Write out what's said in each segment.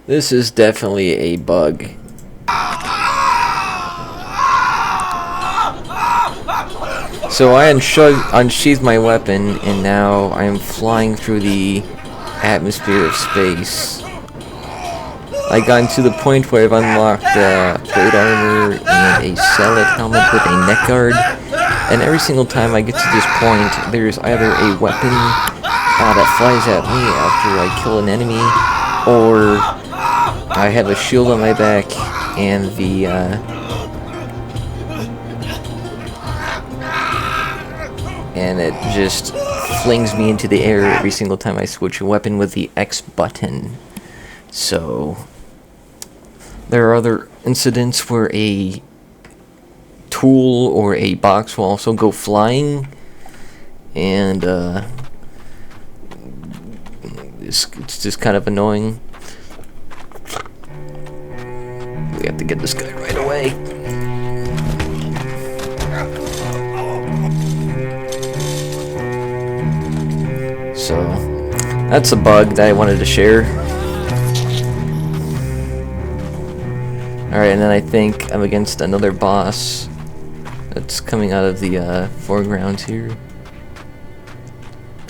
This is definitely a bug. So I unsheathed my weapon, and now I am flying through the atmosphere of space. I gotten to the point where I've unlocked plate armor and a Celet helmet with a neck guard, and every single time I get to this point, there's either a weapon that flies at me after I kill an enemy, or I have a shield on my back, and and it just flings me into the air every single time I switch a weapon with the X button. So there are other incidents where a tool or a box will also go flying, and it's just kind of annoying. We have to get this guy right away. So that's a bug that I wanted to share. Alright, and then I think I'm against another boss that's coming out of the foreground here.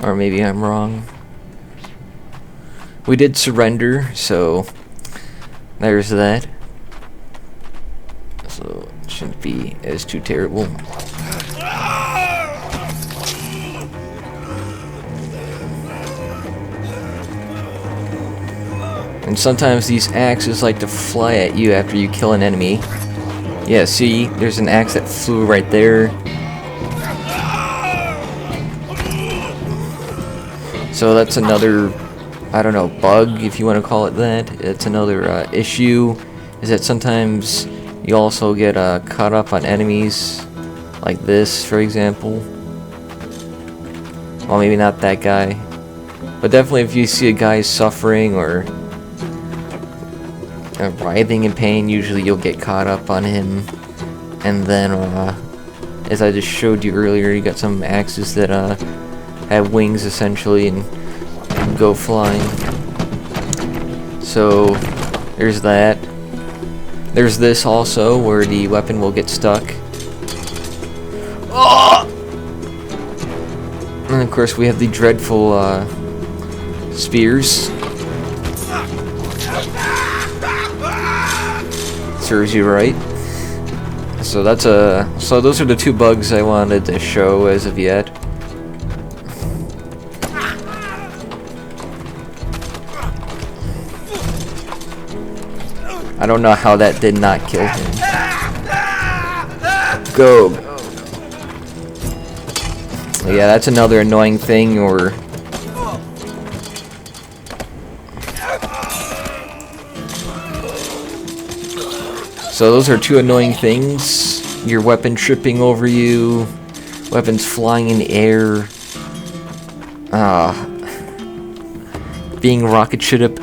Or maybe I'm wrong. We did surrender, so there's that. So it shouldn't be as too terrible. And sometimes these axes like to fly at you after you kill an enemy. Yeah, see, there's an axe that flew right there. So that's another, I don't know, bug, if you want to call it that. It's another issue, is that sometimes you also get caught up on enemies, like this, for example. Well, maybe not that guy, but definitely if you see a guy suffering or writhing in pain, usually you'll get caught up on him. And then, as I just showed you earlier, you got some axes that have wings essentially and go flying. So there's that. There's this also, where the weapon will get stuck. Oh! And of course we have the dreadful spears. Serves you right. So so those are the two bugs I wanted to show as of yet. I don't know how that did not kill him. Go. Yeah, that's another annoying thing, or so those are two annoying things. Your weapon tripping over you, weapons flying in the air, being rocket shipped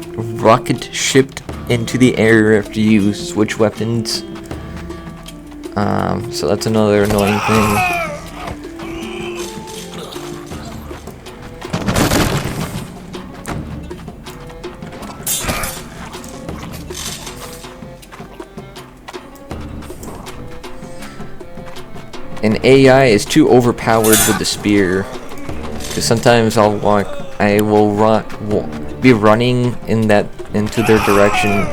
into the air after you switch weapons. So that's another annoying thing. And AI is too overpowered with the spear, because sometimes I will be running into their direction,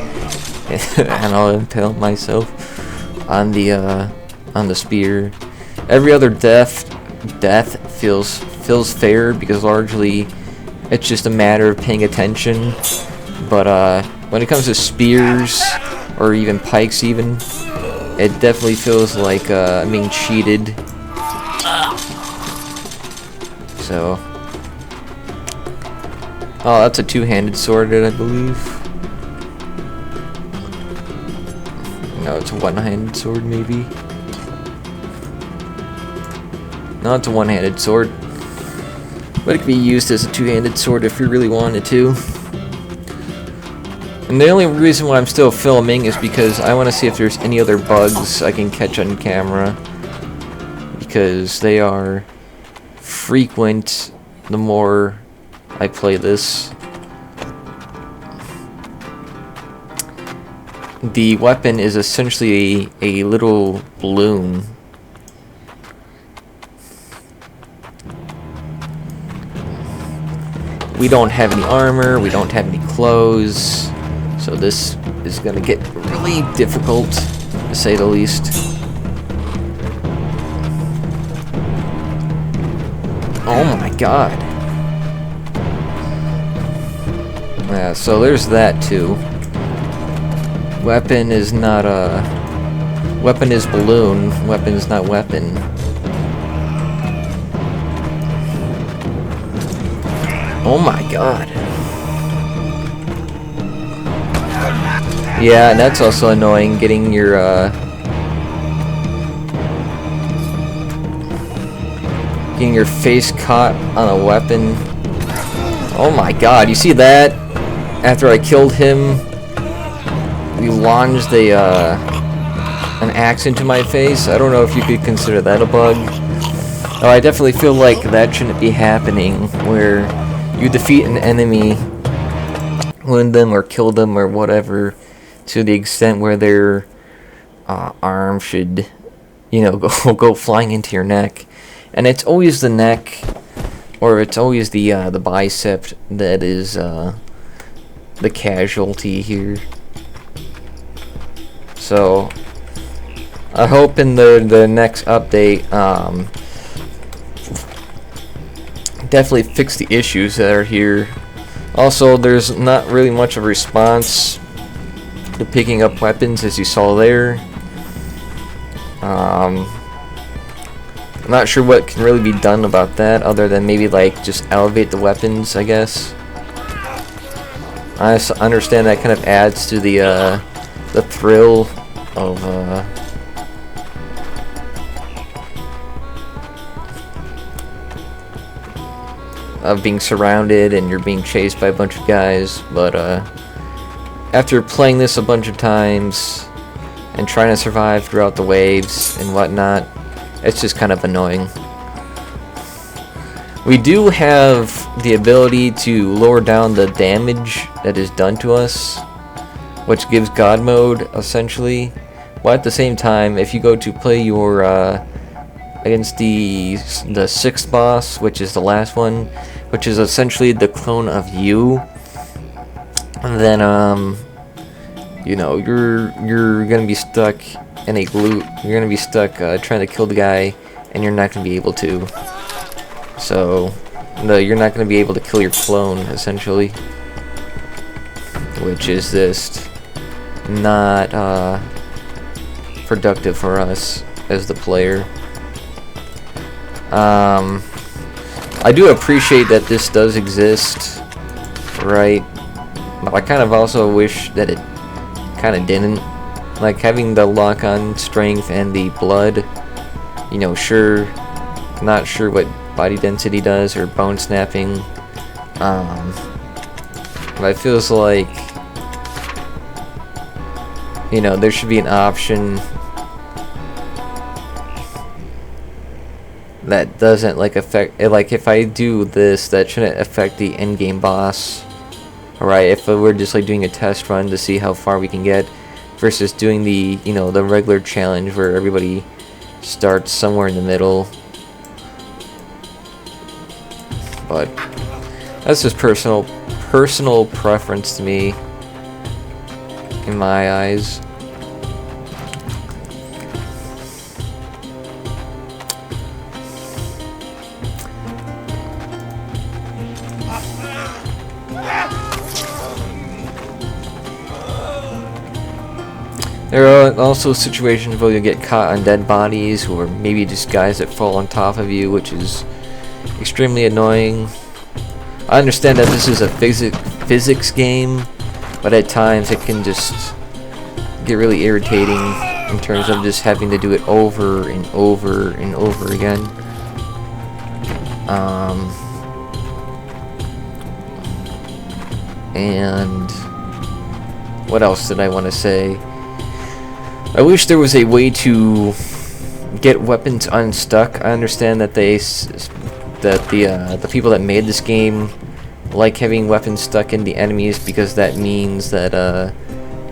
and I'll impale myself on the spear. Every other death feels fair, because largely it's just a matter of paying attention. But when it comes to spears or even pikes, it definitely feels like I'm being cheated. So, oh, that's a two-handed sword, I believe. No, it's a one-handed sword, maybe. No, it's a one-handed sword. But it could be used as a two-handed sword if you really wanted to. And the only reason why I'm still filming is because I want to see if there's any other bugs I can catch on camera, because they are frequent the more I play this. the weapon is essentially a little balloon. We don't have any armor, we don't have any clothes, so this is gonna get really difficult, to say the least. Oh my god. Yeah, so there's that too. Weapon is not a... Weapon is balloon, weapon is not weapon. Oh my god. Yeah, and that's also annoying, getting your, getting your face caught on a weapon. Oh my god, you see that? After I killed him, we launched a, an axe into my face. I don't know if you could consider that a bug. Oh, I definitely feel like that shouldn't be happening, where you defeat an enemy, wound them or kill them or whatever, to the extent where their arm should, you know, go flying into your neck. And it's always the neck, or it's always the bicep that is the casualty here. So I hope in the next update, definitely fix the issues that are here. Also, there's not really much of a response to picking up weapons, as you saw there. I'm not sure what can really be done about that, other than maybe like just elevate the weapons, I guess. I understand that kind of adds to the thrill of being surrounded and you're being chased by a bunch of guys, but after playing this a bunch of times and trying to survive throughout the waves and whatnot, it's just kind of annoying. We do have the ability to lower down the damage that is done to us, which gives God mode essentially, but at the same time, if you go to play your against the sixth boss, which is the last one, which is essentially the clone of you, then you know, you're gonna be stuck in a loop. You're gonna be stuck trying to kill the guy, and you're not gonna be able to. So no, you're not gonna be able to kill your clone essentially, which is just not productive for us as the player. I do appreciate that this does exist, right? But I kind of also wish that it kind of didn't. Like having the lock-on strength and the blood, you know, sure, not sure what body density does or bone snapping, but it feels like, you know, there should be an option that doesn't like affect, like if I do this, that shouldn't affect the end game boss. Alright, if we're just like doing a test run to see how far we can get, versus doing the, you know, the regular challenge where everybody starts somewhere in the middle. But that's just personal preference to me, in my eyes. There are also situations where you get caught on dead bodies, or maybe just guys that fall on top of you, which is extremely annoying. I understand that this is a physics game, but at times it can just get really irritating in terms of just having to do it over and over and over again. And what else did I want to say? I wish there was a way to get weapons unstuck. I understand that the people that made this game like having weapons stuck in the enemies, because that means that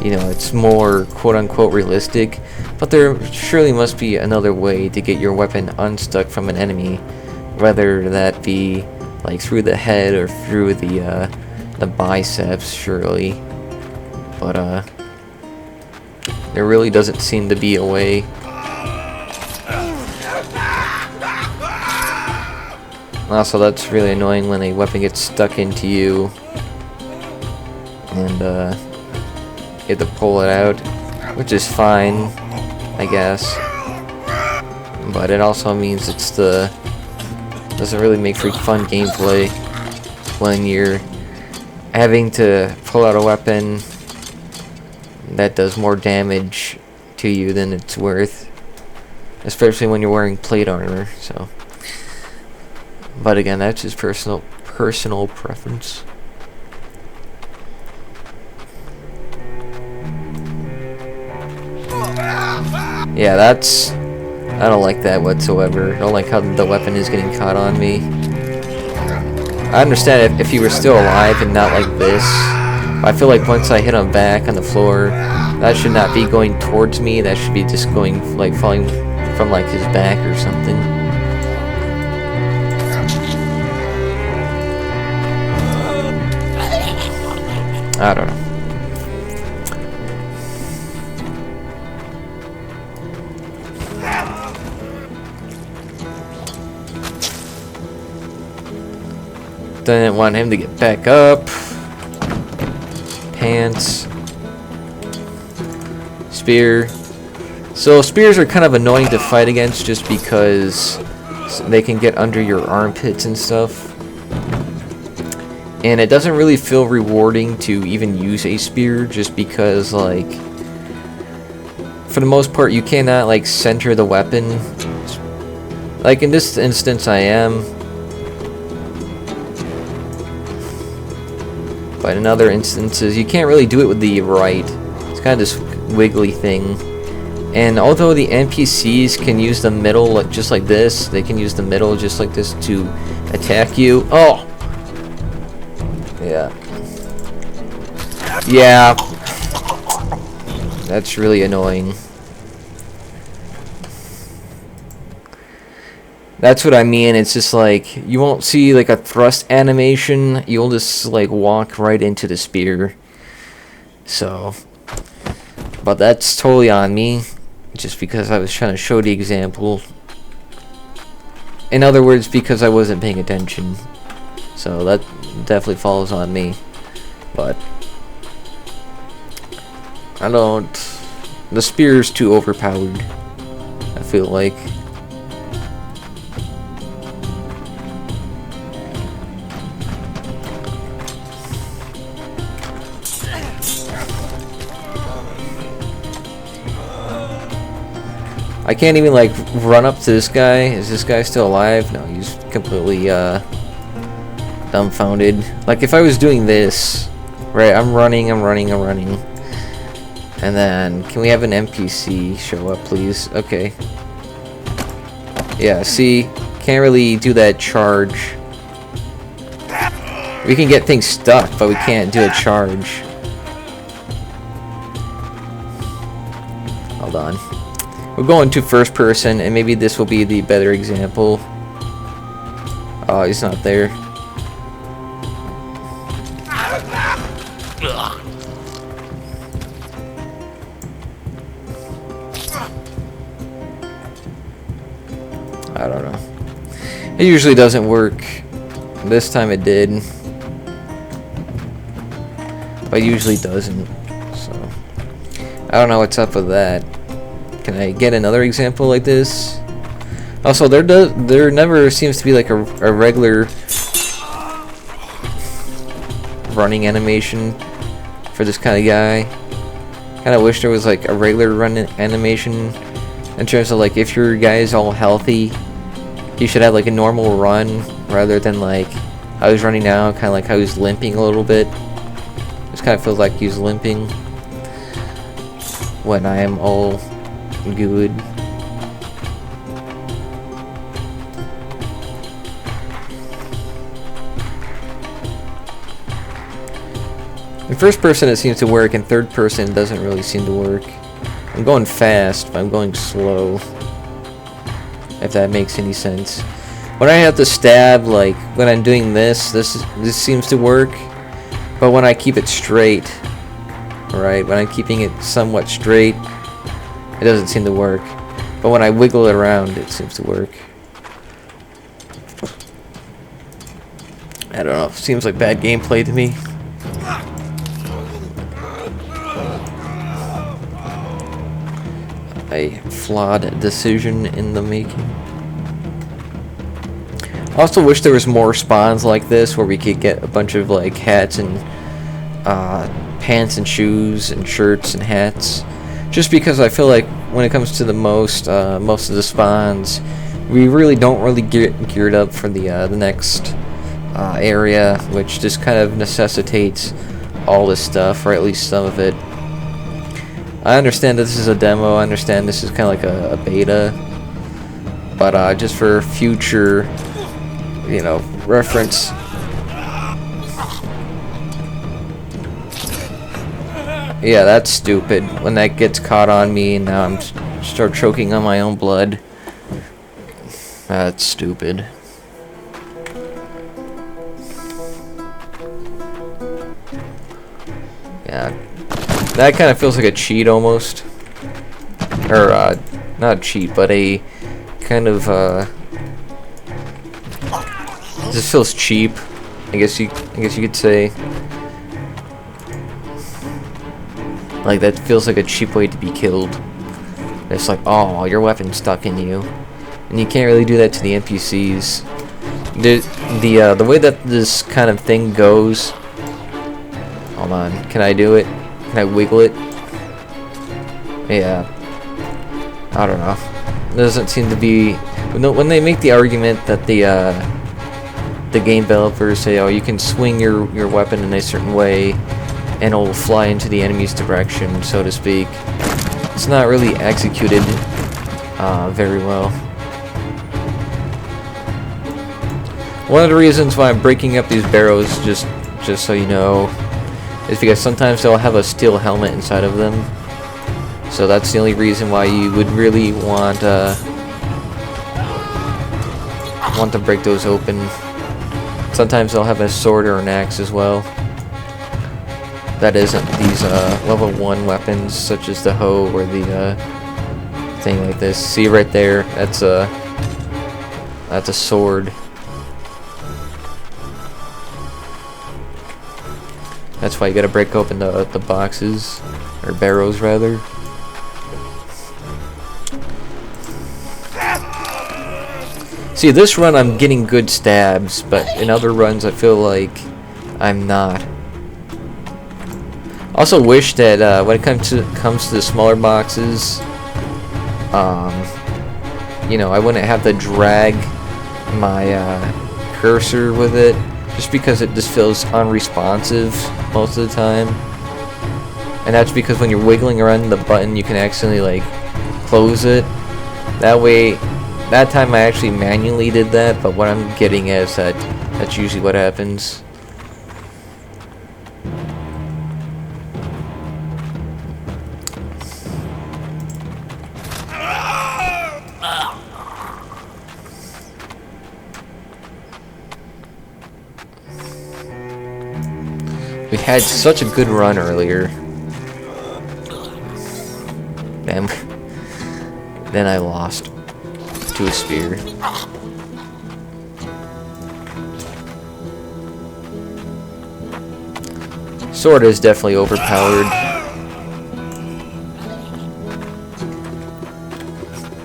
you know, it's more quote-unquote realistic, but there surely must be another way to get your weapon unstuck from an enemy, whether that be like through the head or through the biceps, surely. But there really doesn't seem to be a way. Also, that's really annoying when a weapon gets stuck into you and you have to pull it out, which is fine, I guess. But it also means doesn't really make for fun gameplay when you're having to pull out a weapon that does more damage to you than it's worth, especially when you're wearing plate armor. So, but again, that's just personal preference. Yeah, I don't like that whatsoever. I don't like how the weapon is getting caught on me. I understand if he were still alive and not like this. I feel like once I hit him back on the floor, that should not be going towards me. That should be just going, like, falling from, like, his back or something. I don't know. Didn't want him to get back up. Pants. Spear. So spears are kind of annoying to fight against just because they can get under your armpits and stuff. And it doesn't really feel rewarding to even use a spear just because, like, for the most part you cannot, like, center the weapon. Like in this instance I am. But in other instances, you can't really do it with the right. It's kind of this wiggly thing. And although the NPCs can use the middle just like this, they can use the middle just like this to attack you. Oh! Yeah. Yeah. That's really annoying. That's what I mean. It's just like you won't see like a thrust animation. You'll just like walk right into the spear. So, but that's totally on me, just because I was trying to show the example. In other words, because I wasn't paying attention. So that definitely falls on me. But I don't. The spear's too overpowered, I feel like. I can't even like run up to this guy. Is this guy still alive? No, he's completely dumbfounded. Like if I was doing this, right? I'm running. And then, can we have an NPC show up, please? Okay. Yeah, see? Can't really do that charge. We can get things stuck, but we can't do a charge. Hold on. We're going to first person, and maybe this will be the better example. Oh, he's not there. I don't know. It usually doesn't work. This time it did. But it usually doesn't. So I don't know what's up with that. Can I get another example like this? Also, there never seems to be like a regular running animation for this kind of guy. Kind of wish there was like a regular run animation in terms of like if your guy is all healthy, he should have like a normal run rather than like how he's running now, kind of like how he's limping a little bit. Just kind of feels like he's limping when I am all good. In first person it seems to work, in third person it doesn't really seem to work. I'm going fast, but I'm going slow. If that makes any sense. When I have to stab, like when I'm doing this seems to work. But when I keep it straight, right? When I'm keeping it somewhat straight, it doesn't seem to work. But when I wiggle it around, it seems to work. I don't know. Seems like bad gameplay to me. A flawed decision in the making. I also wish there was more spawns like this where we could get a bunch of like hats and pants and shoes and shirts and hats. Just because I feel like when it comes to the most of the spawns, we really don't really get geared up for the next area, which just kind of necessitates all this stuff, or at least some of it. I understand that this is a demo, I understand this is kind of like a beta, but just for future, you know, reference. Yeah, that's stupid. When that gets caught on me, and now I'm start choking on my own blood. That's stupid. Yeah, that kind of feels like a cheat almost, or not a cheat, but a kind of this feels cheap. I guess you could say. Like that feels like a cheap way to be killed. It's like, oh, your weapon's stuck in you, and you can't really do that to the NPCs. The way that this kind of thing goes. Hold on, can I do it? Can I wiggle it? Yeah. I don't know. It doesn't seem to be. When they make the argument that the game developers say, oh, you can swing your weapon in a certain way, and it'll fly into the enemy's direction, so to speak. It's not really executed very well. One of the reasons why I'm breaking up these barrows, just so you know, is because sometimes they'll have a steel helmet inside of them. So that's the only reason why you would really want to break those open. Sometimes they'll have a sword or an axe as well. That isn't these level 1 weapons, such as the hoe or the thing like this. See right there? That's a sword. That's why you gotta break open the boxes, or barrows rather. See, this run I'm getting good stabs, but in other runs I feel like I'm not. Also wish that when it comes to the smaller boxes, you know, I wouldn't have to drag my cursor with it, just because it just feels unresponsive most of the time. And that's because when you're wiggling around the button, you can accidentally like close it. That way, that time I actually manually did that, but what I'm getting is that that's usually what happens. We had such a good run earlier. Then I lost to a spear. Sword is definitely overpowered.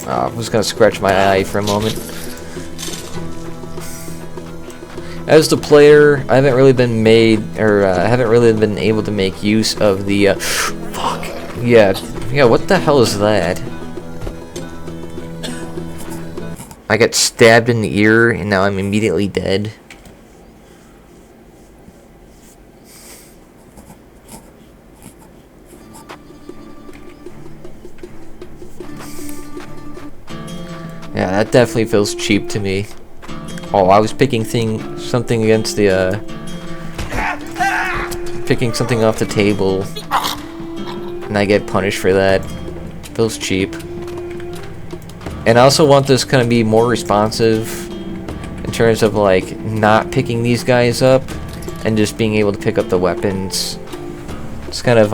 I'm just gonna scratch my eye for a moment. As the player, I haven't really been able to make use of the fuck. Yeah, what the hell is that? I got stabbed in the ear and now I'm immediately dead. Yeah, that definitely feels cheap to me. Oh, I was picking something against the picking something off the table, and I get punished for that. Feels cheap. And I also want this kind of be more responsive in terms of like not picking these guys up and just being able to pick up the weapons. It's kind of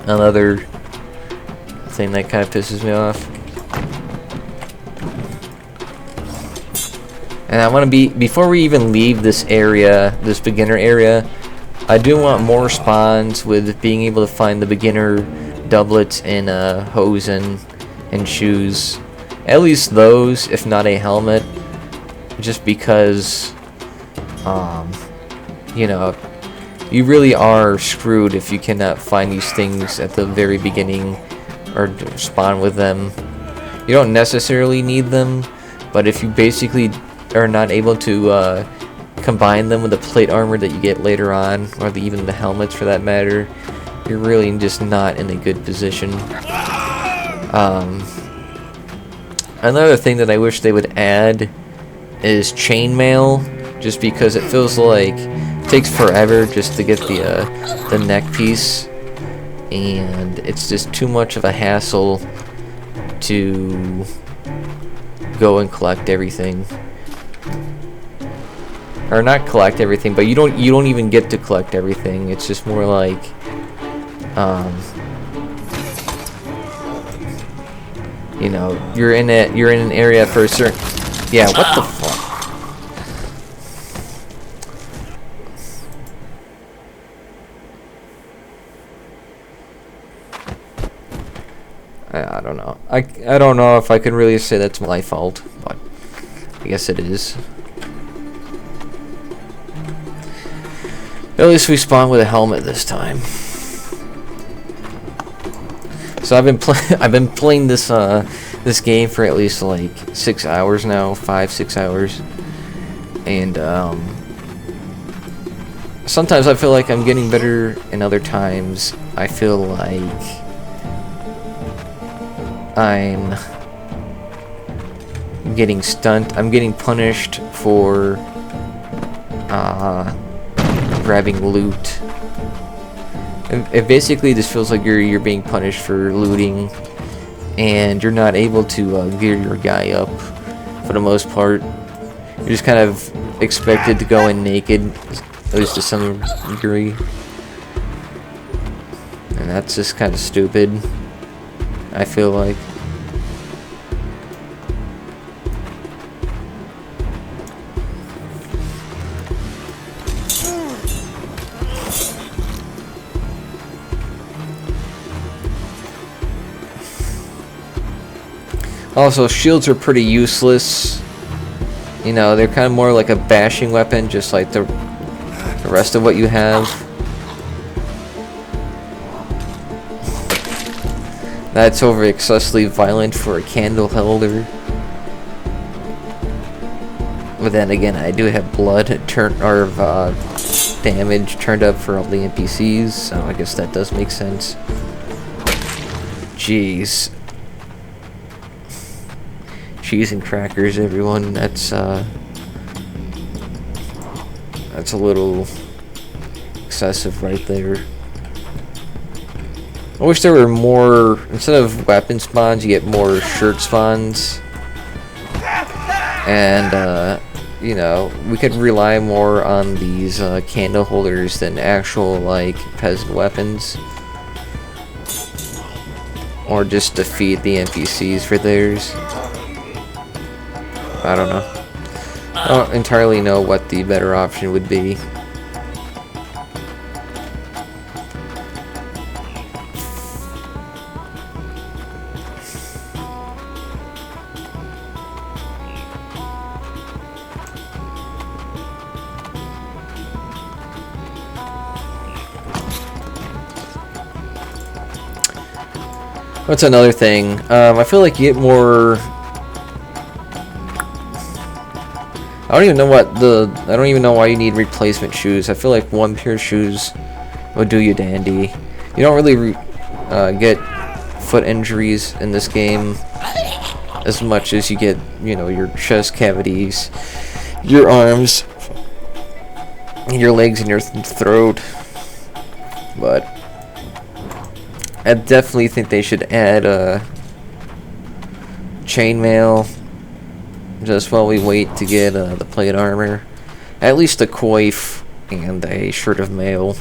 another thing that kind of pisses me off. And I want to be, before we even leave this area, this beginner area, I do want more spawns with being able to find the beginner doublets and hosen and shoes. At least those, if not a helmet. Just because, you know, you really are screwed if you cannot find these things at the very beginning or spawn with them. You don't necessarily need them, but if you basically are not able to combine them with the plate armor that you get later on, or even the helmets for that matter, you're really just not in a good position. Another thing that I wish they would add is chainmail, just because it feels like it takes forever just to get the neck piece, and it's just too much of a hassle to go and collect everything. Or not collect everything, but you don't even get to collect everything. It's just more like you know, you're in an area for a certain, yeah, what the fuck? I don't know. I don't know if I can really say that's my fault, but I guess it is. At least we spawned with a helmet this time. So I've been playing this this game for at least like 6 hours now, 5-6 hours, and sometimes I feel like I'm getting better, and other times I feel like I'm getting stunned. I'm getting punished for grabbing loot. It basically just feels like you're being punished for looting, and you're not able to gear your guy up for the most part. You're just kind of expected to go in naked, at least to some degree, and that's just kind of stupid, I feel like. Also, shields are pretty useless. You know, they're kind of more like a bashing weapon, just like the rest of what you have. That's over excessively violent for a candle holder. But then again, I do have blood damage turned up for all the NPCs, so I guess that does make sense. Jeez. Cheese and crackers, everyone. That's a little excessive right there. I wish there were more, instead of weapon spawns, you get more shirt spawns. And you know, we could rely more on these candle holders than actual like peasant weapons, or just defeat the NPCs for theirs. I don't know. I don't entirely know what the better option would be. What's another thing? I feel like you get more. I don't even know why you need replacement shoes. I feel like one pair of shoes would do you dandy. You don't really get foot injuries in this game as much as you get, you know, your chest cavities, your arms, in your legs and your throat. But I definitely think they should add chainmail just while we wait to get the plate armor. At least a coif and a shirt of mail.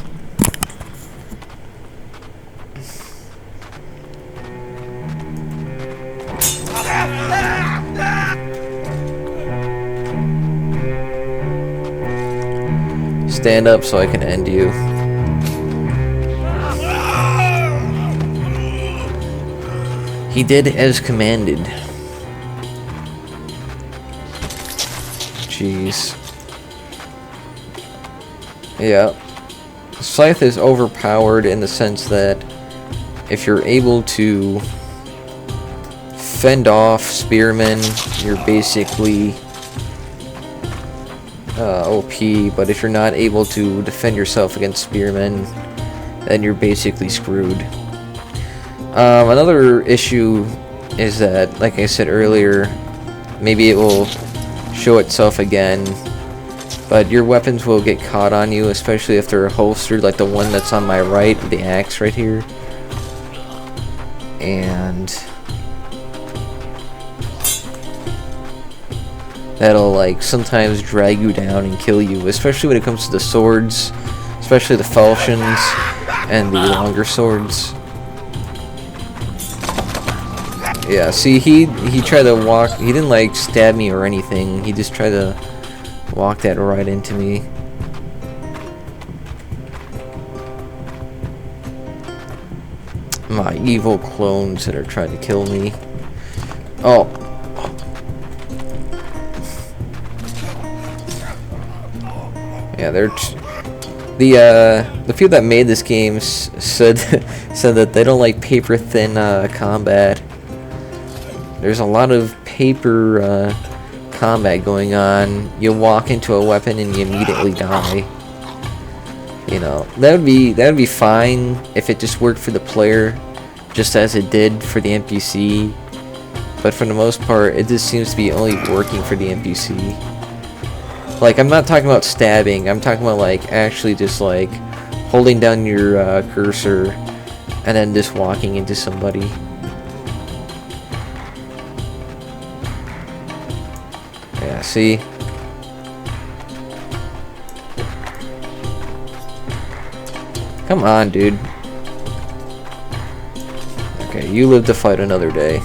Stand up so I can end you. He did as commanded. Jeez. Yeah. Scythe is overpowered in the sense that if you're able to fend off spearmen, you're basically OP, but if you're not able to defend yourself against spearmen, then you're basically screwed. Another issue is that, like I said earlier, maybe it will show itself again, but your weapons will get caught on you, especially if they're holstered, like the one that's on my right, the axe right here. And that'll like sometimes drag you down and kill you, especially when it comes to the swords, especially the falchions and the longer swords. Yeah, see, he tried to walk, he didn't like stab me or anything, he just tried to walk that right into me. My evil clones that are trying to kill me. Oh. Yeah, they're the people that made this game said that they don't like paper thin combat. There's a lot of paper combat going on. You walk into a weapon and you immediately die. You know, that would be fine if it just worked for the player, just as it did for the NPC. But for the most part, it just seems to be only working for the NPC. Like, I'm not talking about stabbing. I'm talking about like actually just like holding down your cursor and then just walking into somebody. Yeah, see? Come on, dude. Okay, you live to fight another day.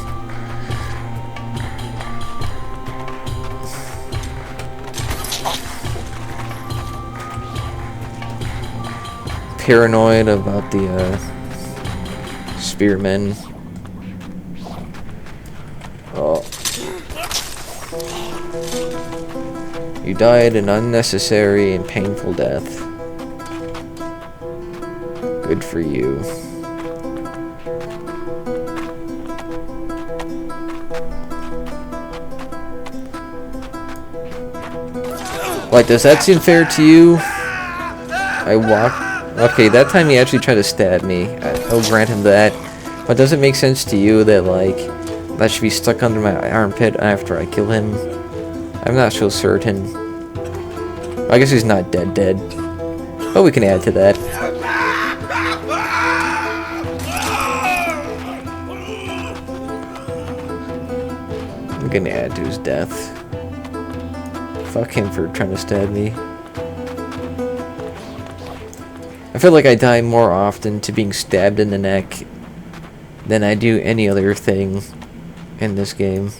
Paranoid about the spearmen. Oh. You died an unnecessary and painful death. Good for you. Like, does that seem fair to you? I walked... Okay, that time he actually tried to stab me. I'll grant him that. But does it make sense to you that, like, that should be stuck under my armpit after I kill him? I'm not so certain. I guess he's not dead, but we can add to that. I'm gonna add to his death. Fuck him for trying to stab me. I feel like I die more often to being stabbed in the neck than I do any other thing in this game.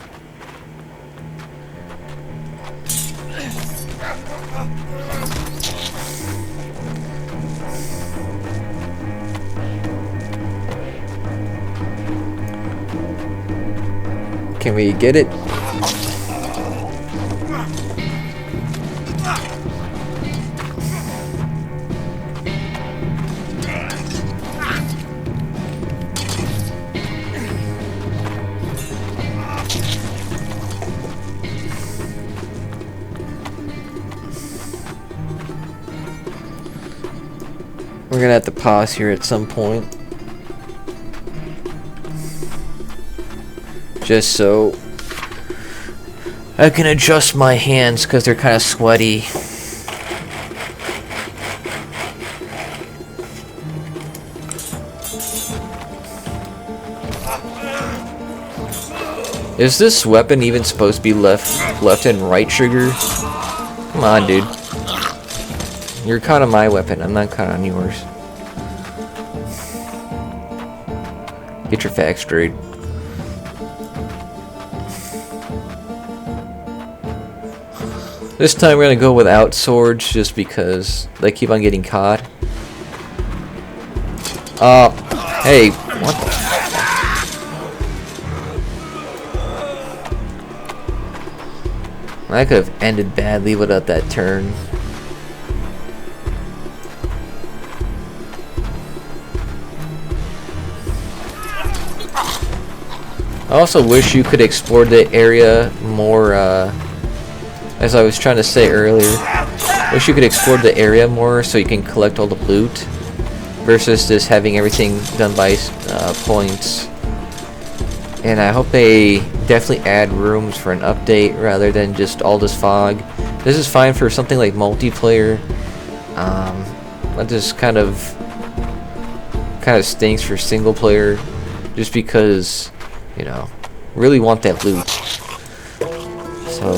Can we get it? We're gonna have to pause here at some point. Just so I can adjust my hands because they're kind of sweaty. Is this weapon even supposed to be left and right trigger? Come on, dude. You're caught on my weapon. I'm not caught on yours. Get your facts straight. This time we're gonna go without swords just because they keep on getting caught. Hey, what the? I could have ended badly without that turn. I also wish you could explore the area more, as I was trying to say earlier. Wish you could explore the area more so you can collect all the loot, versus just having everything done by points. And I hope they definitely add rooms for an update rather than just all this fog. This is fine for something like multiplayer. That just kind of stinks for single player, just because, you know, really want that loot. So,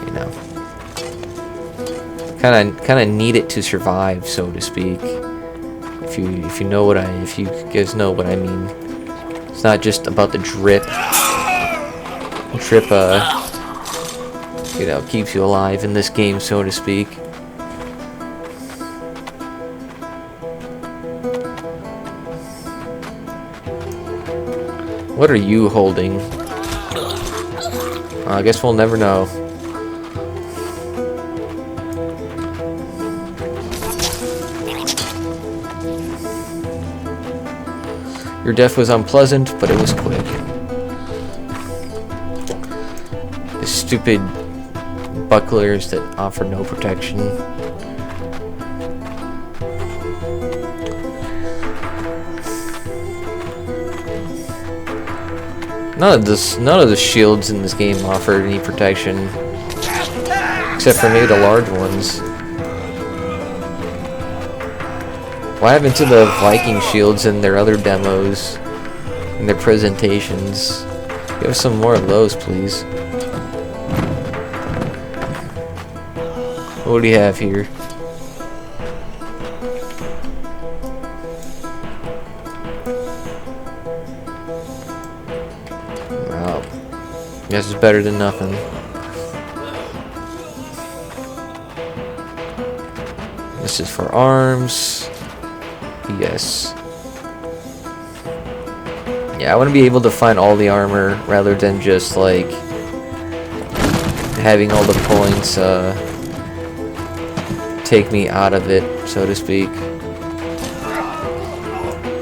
you know, kind of need it to survive, so to speak. If you guys know what I mean. It's not just about the drip. Drip, you know, keeps you alive in this game, so to speak. What are you holding? I guess we'll never know. Your death was unpleasant, but it was quick. The stupid bucklers that offer no protection. None of the shields in this game offer any protection, except for maybe the large ones. What happened to the Viking shields in their other demos, in their presentations? Give us some more of those, please. What do you have here? Well, guess it's better than nothing. This is for arms. Yes. Yeah, I want to be able to find all the armor rather than just like having all the points take me out of it, so to speak.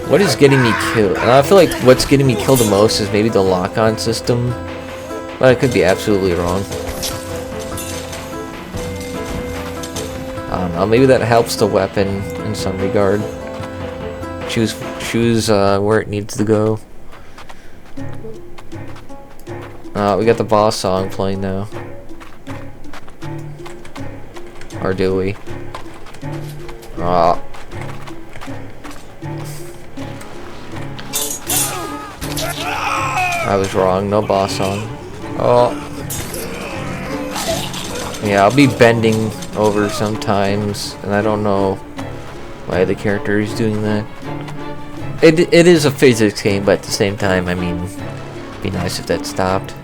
What is getting me killed? And I feel like what's getting me killed the most is maybe the lock-on system, but I could be absolutely wrong. I don't know, maybe that helps the weapon in some regard. Choose where it needs to go. We got the boss song playing now. Or do we? I was wrong, no boss song. Oh. Yeah, I'll be bending over sometimes, and I don't know why the character is doing that. It is a physics game, but at the same time, I mean, it'd be nice if that stopped.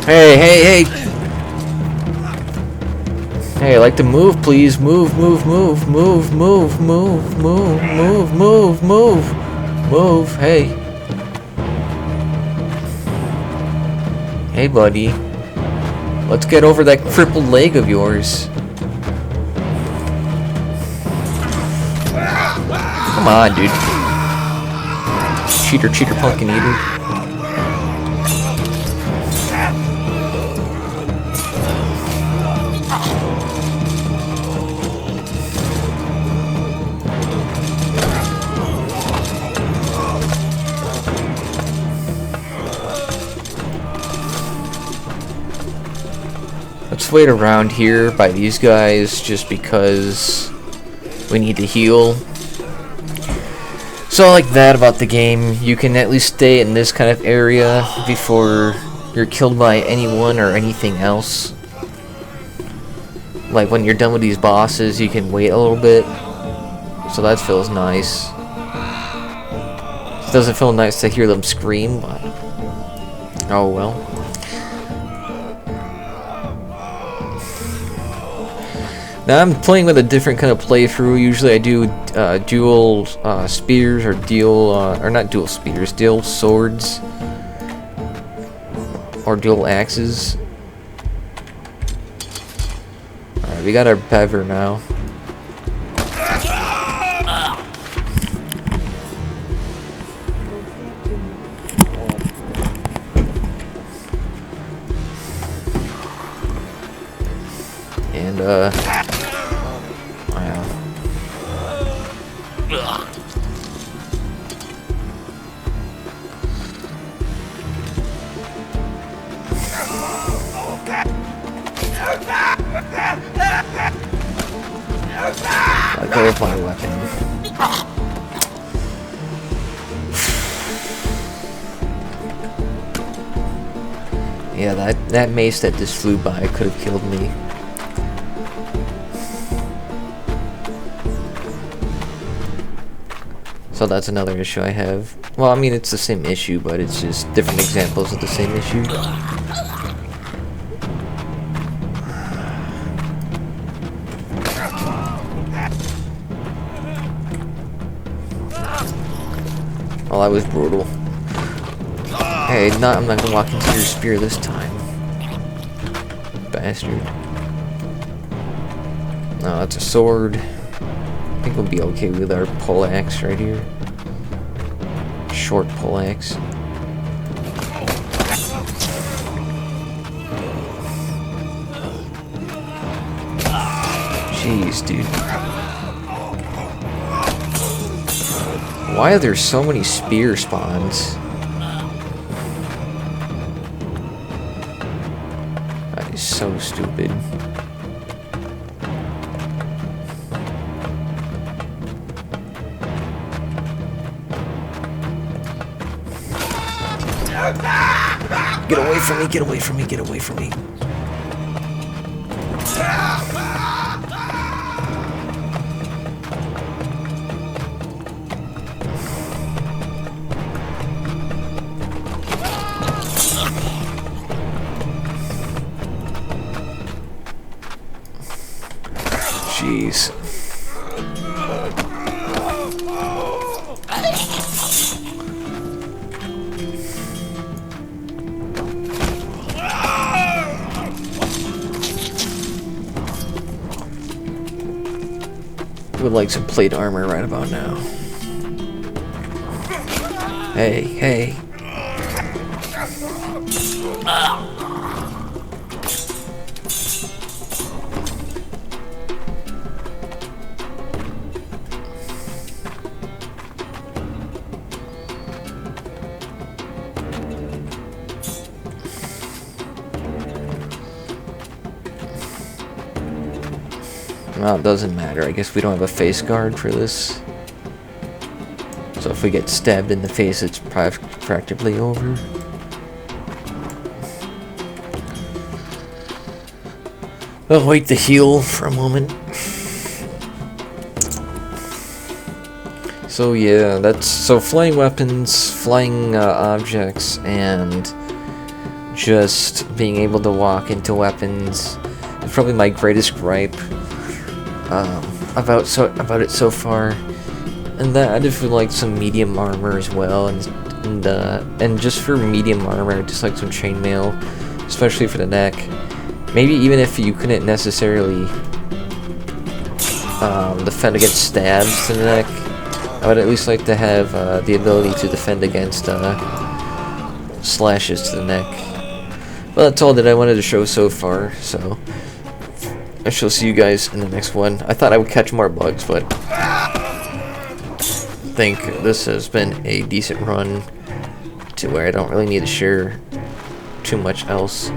Hey, hey, hey! Hey, I like to move, please. Move, move, move, move, move, move, move, move, move, move, move. Hey. Hey, buddy. Let's get over that crippled leg of yours. Come on, dude. Cheater, cheater, pumpkin eater. Let's wait around here by these guys just because we need to heal. So I like that about the game. You can at least stay in this kind of area before you're killed by anyone or anything else. Like when you're done with these bosses, you can wait a little bit. So that feels nice. It doesn't feel nice to hear them scream, but oh well. Now I'm playing with a different kind of playthrough. Usually I do dual spears or not dual spears, dual swords or dual axes. Alright, we got our bever now. And wow. Let go of my weapon. Yeah, that mace that just flew by could have killed me. So that's another issue I have. Well, I mean, it's the same issue, but it's just different examples of the same issue. Well, that was brutal. Hey, I'm not gonna walk into your spear this time. Bastard. No, that's a sword. I think we'll be okay with our poleaxe right here. Short poleaxe. Jeez, dude. Why are there so many spear spawns? That is so stupid. Get away from me, get away from me, get away from me. Jeez. Would like some plate armor right about now. Hey, hey. Well, it doesn't matter. I guess we don't have a face guard for this. So if we get stabbed in the face, it's practically over. I'll wait to heal for a moment. So yeah, so flying weapons, flying objects, and just being able to walk into weapons is probably my greatest gripe about it so far. And that I just would like some medium armor as well, and just for medium armor, just like some chainmail, especially for the neck. Maybe even if you couldn't necessarily defend against stabs to the neck, I would at least like to have the ability to defend against slashes to the neck. Well, that's all that I wanted to show so far, so I shall see you guys in the next one. I thought I would catch more bugs, but I think this has been a decent run to where I don't really need to share too much else.